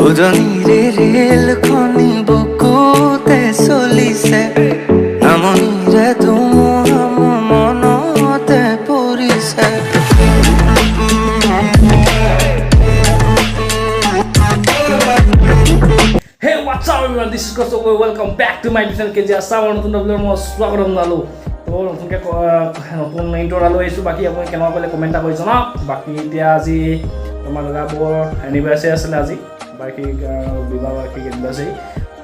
উজনিৰে ৰেলখনি বুকুতে চলিছে নামনিৰে ধুমুহা মনতে পৰিছে Hey, what's up everyone? This is Kosovo. Welcome back to my channel KJ Asam. নতুন ভিডিঅ'ৰ মই স্বাগতম জনালো। তো নতুনকৈ নতুন ইন্ট্ৰ' লৈ আহিছোঁ। বাকী আপুনি কেনেকুৱা কৰিলে কমেণ্ট এটা কৰি জনাওক। বাকী এতিয়া আজি আমাৰ দাদাবোৰৰ এনিভাৰ্চাৰী আছিলে আজি। বাকী বিবাহ বাৰ্ষিক এনিভাৰ্চাৰী।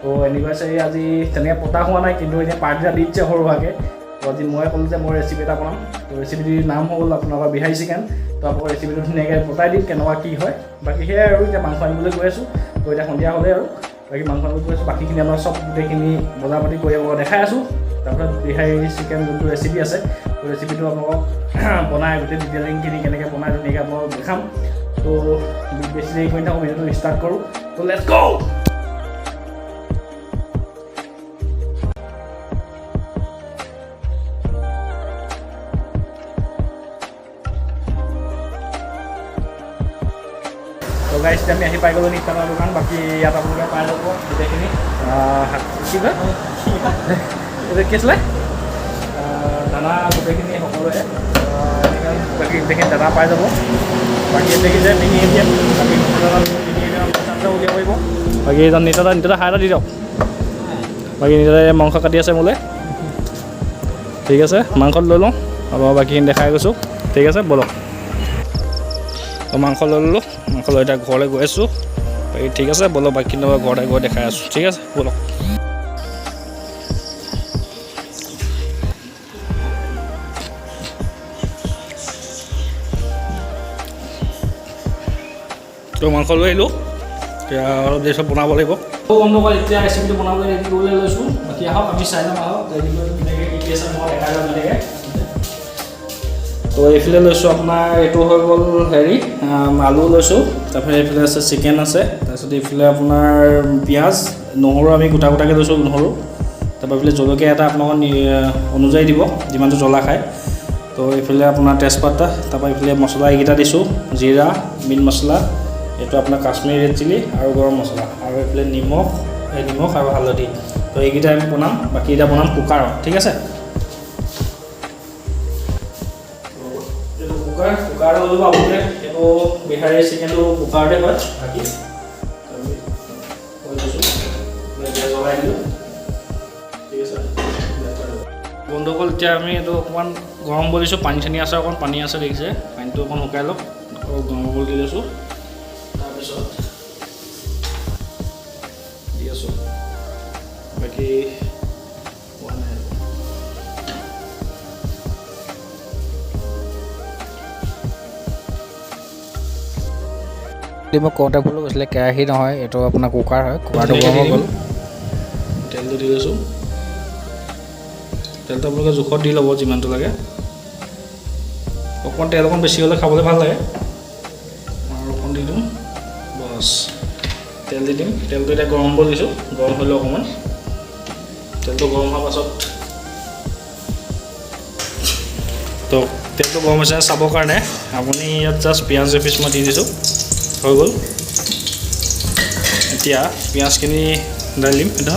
তো এনিভাৰ্চাৰী আজি তেনেকৈ পতা হোৱা নাই, কিন্তু এতিয়া পাৰ্টি এটা দিছে সৰুভাগে। তো আজি মই ক'লোঁ যে মই ৰেচিপি এটা বনাম। তো ৰেচিপিটিৰ নাম হ'ল আপোনালোকৰ বিহাৰী চিকেন। তো আপোনালোকৰ ৰেচিপিটো ধুনীয়াকৈ বতাই দিম কেনেকুৱা কি হয়। বাকী সেয়াই আৰু এতিয়া মাংস আনিবলৈ গৈ আছোঁ। তো এতিয়া সন্ধিয়া হ'লেই আৰু বাকী মাংস আনিবলৈ গৈ আছোঁ। বাকীখিনি আমাৰ চব গোটেইখিনি বজাৰ পাতি কৰি দেখাই আছোঁ। তাৰপিছত বিহাৰী চিকেন যোনটো ৰেচিপি আছে, তো ৰেচিপিটো আপোনালোকক বনাই গোটেই ডিটেইলিংখিনি কেনেকৈ বনাই ধুনীয়াকৈ আপোনালোকক দেখাম। তো বেছি দেৰি কৰি থাকোঁ, ভিডিঅ'টো ষ্টাৰ্ট কৰোঁ। তো লেটছ গো! তো গাইজ আমি আহি পাই গ'লোঁ নিত্যানৰ দোকান। বাকী ইয়াত আপোনালোকে পাই যাব গোটেইখিনি কি কয় এইটো কি আছিলে দানা গোটেইখিনি সকলোৱে বাকী গোটেইখিনি দানা পাই যাব। বাকী দেখি যে মিনি এটিএম বাকী উলিয়াব পাৰিব। বাকী এজন নিতা হাই এটা দি দিয়ক। বাকী নিতাই মাংস কাটি আছে মোলৈ। ঠিক আছে, মাংসত লৈ লওঁ আৰু বাকীখিনি দেখাই গৈছোঁ। ঠিক আছে, ব'লক। মাংস লৈ ল'লোঁ, মাংস লৈ এতিয়া ঘৰলৈ গৈ আছোঁ। বাকী ঠিক আছে, ব'লক বাকীখিনি ঘৰতে গৈ দেখাই আছোঁ। ঠিক আছে, ব'লক। তো মাংস লৈ আহিলোঁ, এতিয়া অলপ দেৰি চব বনাব লাগিব। বন্ধুসকল এতিয়া ৰেচিপিটো বনাবলৈ ৰেডি কৰিবলৈ লৈছোঁ। বাকী আহক আমি চাই ল'ম আহক ৰেডি কৰি ধুনীয়াকৈ কি কি আছে মই দেখাই যাম ধুনীয়াকৈ। তো এইফালে লৈছোঁ আপোনাৰ এইটো হৈ গ'ল আলু লৈছোঁ। তাৰপিছত এইফালে আছে চিকেন আছে। তাৰপিছত এইফালে আপোনাৰ পিঁয়াজ নহৰু আমি গোটা গোটাকৈ লৈছোঁ নহৰু। তাৰপৰা এইফালে জলকীয়া এটা আপোনালোকৰ অনুযায়ী দিব যিমানটো জ্বলা খায়। তো এইফালে আপোনাৰ তেজপাত, তাৰপৰা এইফালে মছলা এইকেইটা দিছোঁ জিৰা, মিট মছলা, এইটো আপোনাৰ কাশ্মীৰী ৰেড চিলি আৰু গৰম মছলা, আৰু এইফালে নিমখ আৰু হালধি। তো এইকেইটা আমি বনাম। বাকী এতিয়া বনাম কুকাৰত। ঠিক আছে, কুকাৰ ল'লোঁ আপোনালোকে। এইটো বিহাৰী চিকেনটো কুকাৰতে হয়। বাকী জ্বলাই দিলোঁ। ঠিক আছে বন্ধুসকল, এতিয়া আমি এইটো অকণমান গৰম কৰি দিছোঁ। পানী চানী আছে, অকণমান পানী আছে দেখিছে। পানীটো অকণ শুকাই লওক, আকৌ গৰম কৰি দি লৈছোঁ। তাৰপিছত দি আছোঁ বাকী মই কওঁতে ভুল কৈছিলে, কেৰাহী নহয়, এইটো আপোনাৰ কুকাৰ হয়। কুকাৰটো গৰম হৈ গ'ল। তেলটো দি লৈছোঁ। তেলটো আপোনালোকে জোখত দি ল'ব যিমানটো লাগে। অকণমান তেল অকণ বেছি হ'লে খাবলৈ ভাল লাগে। আৰু অকণ দি দিওঁ, বছ তেল দি দিম। তেলটো এতিয়া গৰম কৰি দিছোঁ। গৰম হ'লেও অকণমান তেলটো গৰম হোৱাৰ পাছত তো তেলটো গৰম হৈছে চাবৰ কাৰণে আপুনি ইয়াত জাষ্ট পিঁয়াজ এপিচ মই দি দিছোঁ। হৈ গ'ল। এতিয়া পিঁয়াজখিনি ঢালি দিম। এটা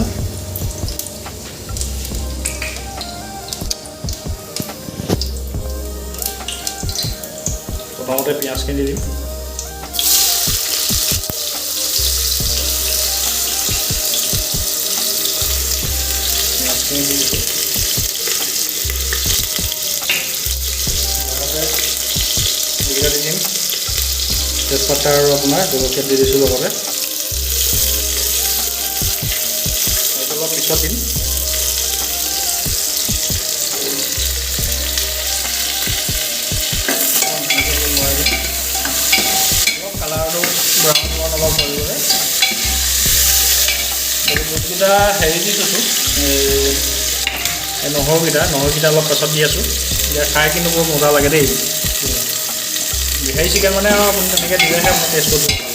প্ৰথমতে পিঁয়াজখিনি দি দিম। পিঁয়াজখিনি দি দিছোঁ। লগতে এইকেইটা দি দিম। তেজপাত আৰু আপোনাৰ জলকীয়া দি দিছোঁ লগতে। এইটো অলপ পিছত দিম। অলপ কালাৰটো ব্ৰাউন অলপ হৈ গ'লে বস্তুকেইটা দি থৈছোঁ। এই নহৰুকেইটা অলপ পাছত দি আছোঁ। এতিয়া খাই কিন্তু বৰ মজা লাগে দেই। বিহাৰী চিকেন মানে আৰু আপুনি তেনেকৈ দিলেহে আপোনাৰ টেষ্টটো ভাল লাগে।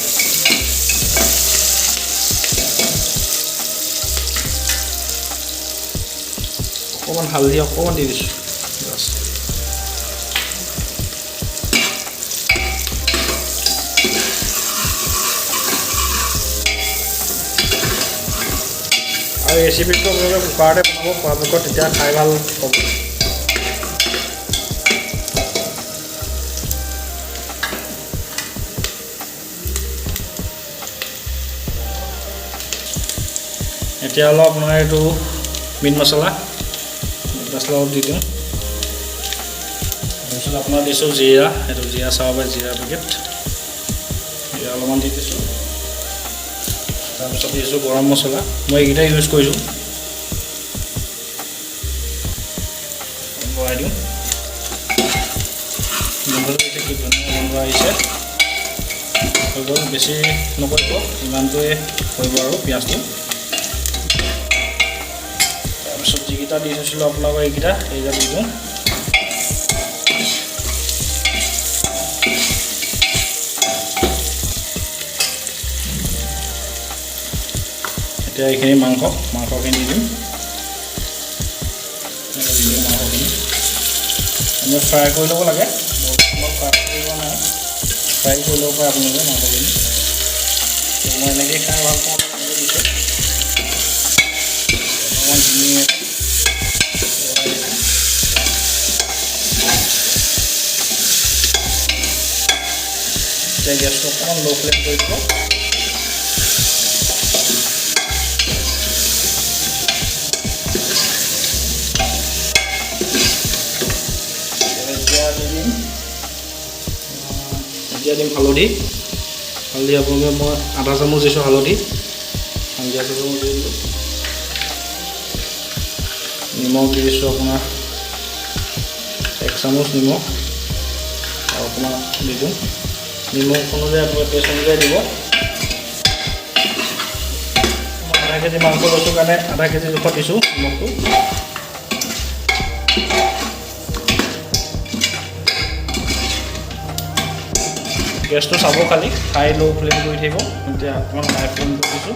অকণমান হালধি অকণমান দি দিছোঁ। আৰু ৰেচিপিটো আপোনালোকে কুকাৰতে বনাব পৰাপক্ষত, তেতিয়া খাই ভাল হ'ব। এতিয়া অলপ আপোনাৰ এইটো মিট মছলা অলপ দি দিওঁ। তাৰপিছত আপোনাৰ দিছোঁ জিৰা, এইটো জিৰা চাব জিৰা পেকেট, জিৰা অলপমান দি দিছোঁ। তাৰপিছত দিছোঁ গৰম মছলা, মই এইকেইটা ইউজ কৰিছোঁ। বঢ়াই দিওঁ। গোন্ধটো কি ধুনীয়া গোন্ধ আহিছে। হৈ গ'ল, বেছি নকৰিব, ইমানটোৱে কৰিব আৰু পিঁয়াজটো। তাৰপিছত যিকেইটা দি থৈছিলোঁ আপোনালোকৰ এইকেইটা দি দিওঁ। এতিয়া এইখিনি মাংসখিনি দি দিম। মাংসখিনি আমি ফ্ৰাই কৰি ল'ব লাগে, ফ্ৰাই কৰিব নাই, ফ্ৰাই কৰি ল'ব পাৰে আপোনালোকে মাংসখিনি। মই এনেকৈ খাই ভাল পাওঁ, এনেকৈ দিছোঁ অকণমান ধুনীয়া। এতিয়া গেছটো অকণমান ল' ফ্লেম কৰি দিব। এতিয়া দিম হালধি আপোনালোকে মই আধা চামুচ দিছোঁ হালধি আধা চামুচ দি দিলোঁ। নিমখ দি দিছোঁ আপোনাৰ 1 চামুচ নিমখ, আৰু অকণমান দি দিওঁ। নিমখ অনুযায়ী আপোনালোকে টেষ্ট অনুযায়ী দিব। মই আধা কেজি মাংস লৈছোঁ কাৰণে আধা কেজি জোখত দিছোঁ নিমখটো। গেছটো চাব খালি, হাই ল' ফ্লেম কৰি থাকিব। এতিয়া অকণমান হাই ফ্লেম কৰি দিছোঁ।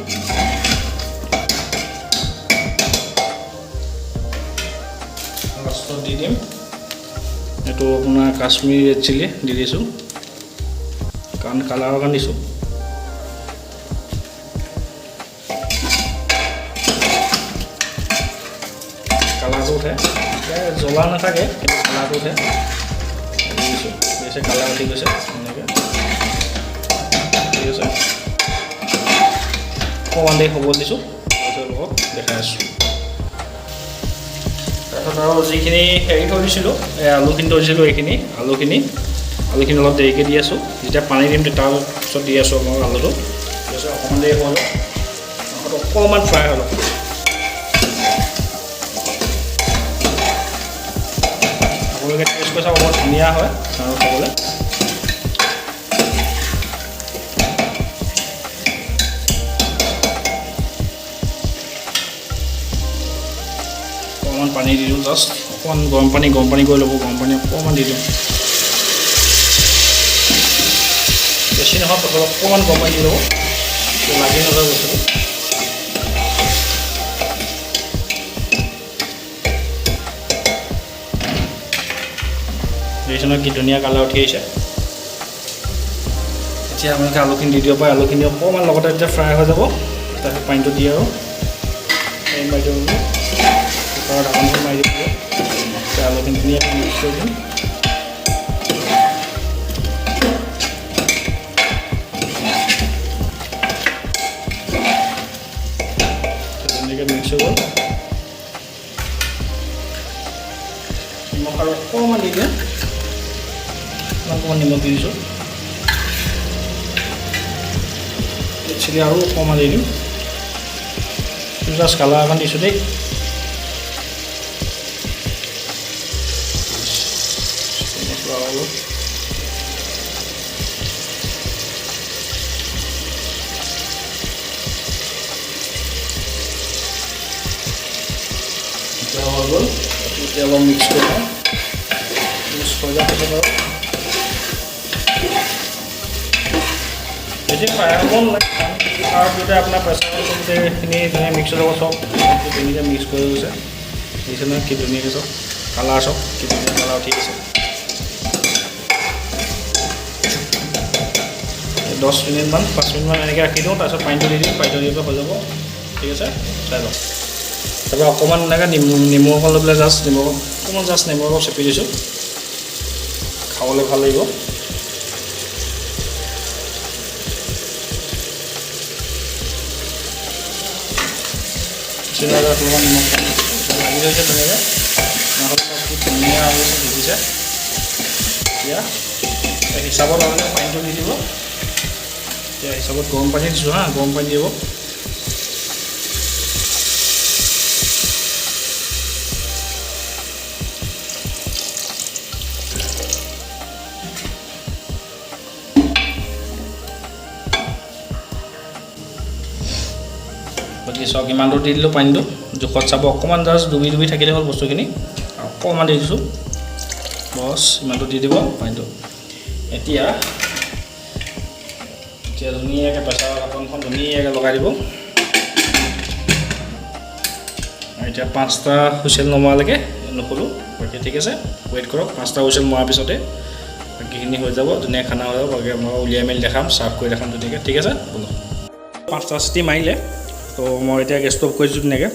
লাষ্টত দি দিম এইটো আপোনাৰ কাশ্মীৰী ৰেড চিলি দি দিছোঁ, কাৰণ কালাৰৰ কাৰণে দিছোঁ। কালাৰটো উঠে, জ্বলা নাথাকে কিন্তু কালাৰটো উঠে। দিছোঁ বেছি কালাৰ উঠি গৈছে এনেকৈ, ঠিক আছে। অকণমান দেৰি হ'ব দিছোঁ, তাৰপিছত লগত দেখাই আছোঁ। তাৰপিছত আৰু যিখিনি হেৰি থৈ দিছিলোঁ, আলুখিনি থৈ দিছিলোঁ, এইখিনি আলুখিনি অলপ দেৰিকৈ দি আছোঁ। যেতিয়া পানী দিম তাৰপিছত দি আছোঁ আপোনাৰ আলুটো, ঠিক আছে। অকণমান দেৰি হ'ল, অকণমান ফ্ৰাই হ'ল। আপোনালোকে টেষ্ট কৰি চাব, বৰ ধুনীয়া হয় আৰু খাবলৈ। অকণমান পানী দি দিওঁ, জাষ্ট অকণমান গৰম পানী কৰি ল'ব। গৰম পানী অকণমান দি দিওঁ, বেছি নহয়, অকণমান গৰম পানী দি ল'ব, লাগি নাযায় বস্তুটো। দেখিছেনে কি ধুনীয়া কালাৰ উঠি আহিছে। এতিয়া আপোনালোকে আলুখিনি দি দিব পাৰে। আলুখিনি অকণমান লগতে যেতিয়া ফ্ৰাই হৈ যাব, তাৰপিছত পানীটো দি আৰু মাৰি দিব, কুকাৰৰ ঢাকনখন মাৰি দিব। এতিয়া আলুখিনি ধুনীয়াকৈ মিক্স কৰি দিম। ধুনীয়াকৈ মিক্স হৈ গ'ল। নিমখ আৰু অকণমান দি দিয়ে, অকণমান নিমখ দি দিছোঁ। চিলি আৰু অকণমান দি দিম, জাষ্ট কালাৰ অকণ দিছোঁ দেই। মছলা অলপ এতিয়া হৈ গ'ল। এতিয়া অলপ মিক্স কৰি লওঁ, মিক্স কৰি দিয়াৰ পিছত আৰু বেছি ফ্ৰাই হ'ব নালাগে, আৰু যদি আপোনাৰ প্ৰেছাৰ গোটেইখিনি ধুনীয়া মিক্স হৈ যাব। চব ধুনীয়াকৈ মিক্স কৰি গৈছে, দেখিছে নহয় কি ধুনীয়াকৈ চব কালাৰ, চব কি ধুনীয়া কালাৰ উঠি গৈছে। 10 মিনিটমান 5 মিনিটমান এনেকৈ ৰাখি দিওঁ, তাৰপিছত পানীটো দি দিওঁ, পানীটো দি হৈ যাব। ঠিক আছে চাই লওক তাৰপৰা অকণমান এনেকৈ নেমু অকণ লৈ পেলাই জাষ্ট নেমু অকণমান জাষ্ট নেমু অকণ চেপি দিছোঁ খাবলৈ ভাল লাগিব অকণমান নিমখ লাগি থৈছে ধুনীয়াকৈ খুব ধুনীয়া হৈ গৈছে ভিজিছে এতিয়া হিচাপত আপোনালোকে পানীটো দি দিব এতিয়া হিচাপত গৰম পানী দিছোঁ হা গৰম পানী দিব বাকী চাওক ইমানটো দি দিলোঁ পানীটো জোখত চাব অকণমান জাষ্ট ডুবি থাকিলে হ'ল বস্তুখিনি অকণমান দি দিছোঁ বছ ইমানটো দি দিব পানীটো এতিয়া ধুনীয়াকৈ প্ৰেছাৰ কাপনখন ধুনীয়াকৈ লগাই দিব এতিয়া 5টা হুইচেল নমৰালৈকে নুখোলোঁ বাকী ঠিক আছে ৱেইট কৰক 5টা হুইচেল মৰাৰ পিছতে বাকীখিনি হৈ যাব ধুনীয়া খানা হৈ যাব বাকী মই উলিয়াই মেলি দেখাম চাৰ্ভ কৰি দেখাম ধুনীয়াকৈ ঠিক আছে ব'লক 5টা চিটি মাৰিলে তো মই এতিয়া গেছটো অফ কৰিছোঁ ধুনীয়াকৈ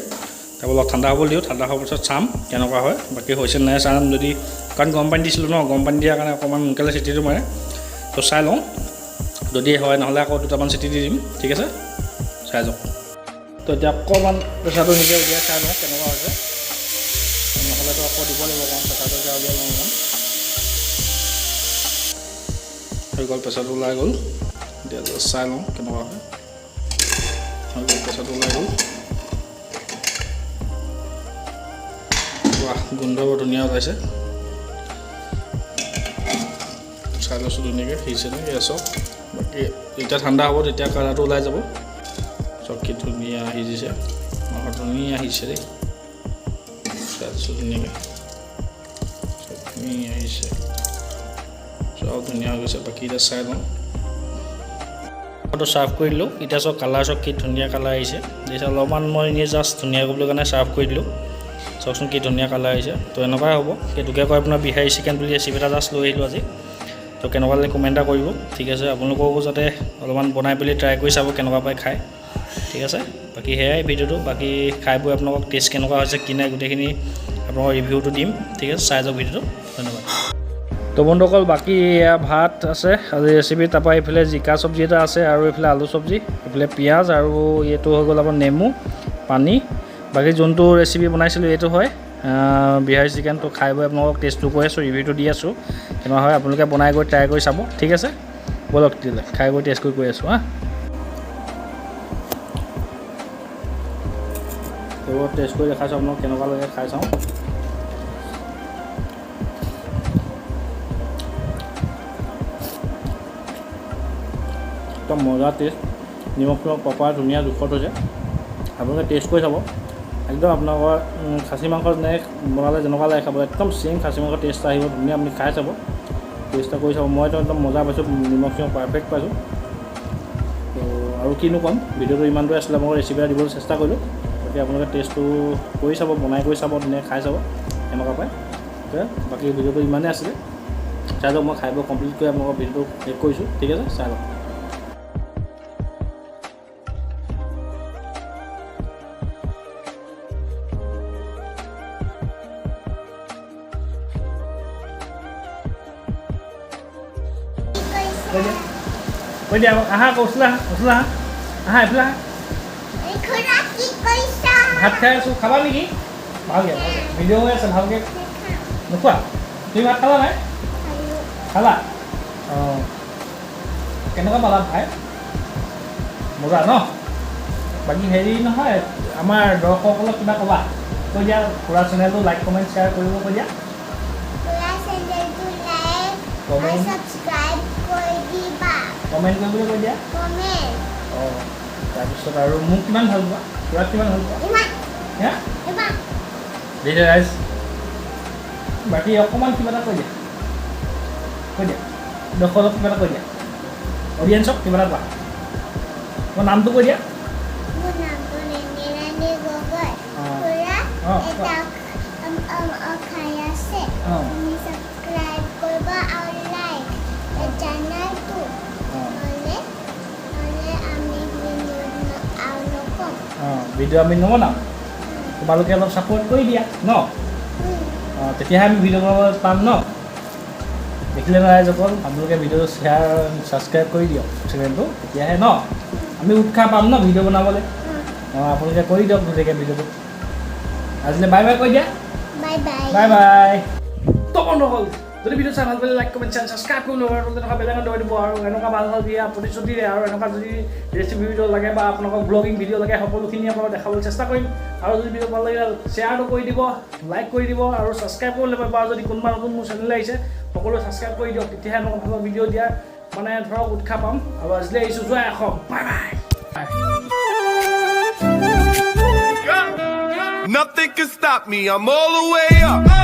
তাৰপৰা অলপ ঠাণ্ডা হ'ব দিওঁ ঠাণ্ডা হোৱাৰ পিছত চাম কেনেকুৱা হয় বাকী হৈছে নাই চাম যদি কাৰণ গৰম পানী দিছিলোঁ ন গৰম পানী দিয়াৰ কাৰণে অকণমান সোনকালে চিটিটো মাৰে তো চাই লওঁ যদি হয় নহ'লে আকৌ 2টামান চিটি দি দিম ঠিক আছে চাই যাওক তো এতিয়া অকণমান প্ৰেছাৰটো নিজে উলিয়াই চাই লওঁ কেনেকুৱা হৈছে নহ'লেতো আকৌ দিব লাগিব অকণমান প্ৰেছাৰটো এতিয়া উলিয়াই লওঁ অকণমান হৈ গ'ল প্ৰেছাৰটো ওলাই গ'ল এতিয়া চাই লওঁ কেনেকুৱা হয় প্ৰেছাৰটো ওলাই গ'ল গোন্ধ বৰ ধুনীয়া ওলাইছে চাই লৈছোঁ ধুনীয়াকৈ সিজিছে নে গেছত বাকী যেতিয়া ঠাণ্ডা হ'ব তেতিয়া কালাৰটো ওলাই যাব চব কি ধুনীয়া সিজিছে ধুনীয়া সিজিছে দেই চাই লৈছোঁ ধুনীয়াকৈ চব ধুনীয়া সিজিছে চব ধুনীয়া হৈ গৈছে বাকী এতিয়া চাই লওঁ চাৰ্ভ কৰি দিলোঁ এতিয়া চব কালাৰ চব কি ধুনীয়া কালাৰ আহিছে দিছে অলপমান মই এনেই জাষ্ট ধুনীয়া কৰিবলৈ কাৰণে চাৰ্ভ কৰি দিলোঁ চাওকচোন কি ধুনীয়া কালাৰ আহিছে তো এনেকুৱাই হ'ব সেইটোকে কয় আপোনাৰ বিহাৰী চিকেন বুলি ৰেচিপি এটা জাষ্ট লৈ আহিলোঁ আজি তো কেনেকুৱা লাগে কমেণ্ট এটা কৰিব ঠিক আছে আপোনালোককো যাতে অলপমান বনাই পেলি ট্ৰাই কৰি চাব কেনেকুৱা পায় খাই ঠিক আছে বাকী সেয়াই ভিডিঅ'টো বাকী খাই বৈ আপোনালোকক টেষ্ট কেনেকুৱা হৈছে কি নাই গোটেইখিনি আপোনালোকৰ ৰিভিউটো দিম ঠিক আছে চাই যাওক ভিডিঅ'টো ধন্যবাদ তো বন্ধুসকল বাকী এয়া ভাত আছে আজি ৰেচিপি তাৰপৰা এইফালে জিকা চব্জি এটা আছে আৰু এইফালে আলু চব্জি এইফালে পিঁয়াজ আৰু এইটো হৈ গ'ল আপোনাৰ নেমু পানী বাকী যোনটো ৰেচিপি বনাইছিলোঁ এইটো হয় বিহাৰী চিকেনটো খাই বৈ আপোনালোকক টেষ্টটো কৈ আছোঁ ৰিভিউটো দি আছোঁ কেনেকুৱা হয় আপোনালোকে বনাই গৈ ট্ৰাই কৰি চাব ঠিক আছে ব'লক তেতিয়াহ'লে খাই গৈ টেষ্ট কৰি আছোঁ হা তো টেষ্ট কৰি দেখাইছোঁ আপোনালোক কেনেকুৱা লাগে খাই চাওঁ একদম মজা টেষ্ট নিমখ প্ৰপাৰ ধুনীয়া জোখত হৈছে আপোনালোকে টেষ্ট কৰি চাব একদম আপোনালোকৰ খাচী মাংস যেনেকৈ বনালে যেনেকুৱা লাগে খাব একদম চেম খাচী মাংসৰ টেষ্ট আহিব ধুনীয়া আপুনি খাই চাব টেষ্ট কৰি চাব মইতো একদম মজা পাইছোঁ নিমখ চিমখ পাৰফেক্ট পাইছোঁ তো আৰু কিনো ক'ম ভিডিঅ'টো ইমানটোৱে আছিলে মই ৰেচিপি এটা দিবলৈ চেষ্টা কৰিলোঁ গতিকে আপোনালোকে টেষ্টটো কৰি চাব বনাই কৰি চাব ধুনীয়াকৈ খাই চাব কেনেকুৱা পায় বাকী ভিডিঅ'টো ইমানেই আছিলে চাই লওক মই খাই বৈ কমপ্লিট কৰি আপোনালোকৰ ভিডিঅ'টো শেষ কৰিছোঁ ঠিক আছে চাই লওক কৈ দিয়া আহা আকৌ ওচলা আহা এইফালে আহা ভাত খাই আছোঁ খাবা নেকি ভালকৈ ভিডিঅ' হৈ আছে ভালকৈ নোখোৱা তুমি ভাত খালা নাই খালা অঁ কেনেকুৱা পালা খাই মজা ন বাকী হেৰি নহয় আমাৰ দৰ্শকসকলক কিবা ক'বা কৈ দিয়া খুৰা চেনেলটো লাইক কমেণ্ট শ্বেয়াৰ কৰিব কৈ দিয়া কমেণ্ট কৰিবলৈ কৈ দিয়া অঁ তাৰপিছত আৰু মোক কিমান ভাল পোৱা খুৰাক কিমান ভাল পোৱা হে ৰাইজ বাকী অকণমান কিবা এটা কৈ দিয়া দৰ্শকক কিবা এটা কৈ দিয়া অডিয়েঞ্চক কিবা এটা কোৱা তোমাৰ নামটো কৈ দিয়া ভিডিঅ' আমি নবনাওঁ তোমালোকে অলপ ছাপোৰ্ট কৰি দিয়া ন তেতিয়াহে আমি ভিডিঅ' বনাব পাম ন দেখিলে নহয় ৰাইজসকল আপোনালোকে ভিডিঅ'টো শ্বেয়াৰ ছাবস্ক্ৰাইব কৰি দিয়ক চেনেলটো তেতিয়াহে ন আমি উৎসাহ পাম ন ভিডিঅ' বনাবলৈ আপোনালোকে কৰি দিয়ক ধুনীয়াকৈ ভিডিঅ'টো আজিলৈ বাই বাই কৈ দিয়া বাই বাই বাই বাই তো বন্ধুসকল যদি ভিডিঅ' চাই ভাল পালে লাইক কমেণ্ট চেনেল ছাবস্ক্ৰাইব কৰি ল'ব আৰু তেনেকুৱা বেলেগ দৌৰি দিব আৰু এনেকুৱা ভাল ভাল দিয়া প্ৰতিশ্ৰুতিৰে আৰু এনেকুৱা যদি ৰেচিপি ভিডিঅ' লাগে বা আপোনালোকক ব্লগিং ভিডিঅ' লাগে সকলোখিনি আপোনালোকক দেখাবলৈ চেষ্টা কৰিম আৰু যদি ভিডিঅ' ভাল লাগিলে শ্বেয়াৰটো কৰি দিব লাইক কৰি দিব আৰু ছাবস্ক্ৰাইব কৰি ল'ব বা যদি কোনোবা নতুন মোৰ চেনেললৈ আহিছে সকলোৱে ছাবস্ক্ৰাইব কৰি দিয়ক তেতিয়াহে মই ভাল ভিডিঅ' দিয়াৰ মানে ধৰক উৎসাহ পাম আৰু আজিলৈ আহিছোঁ যোৱা এশ bye bye Nothing can stop me, I'm all the way up.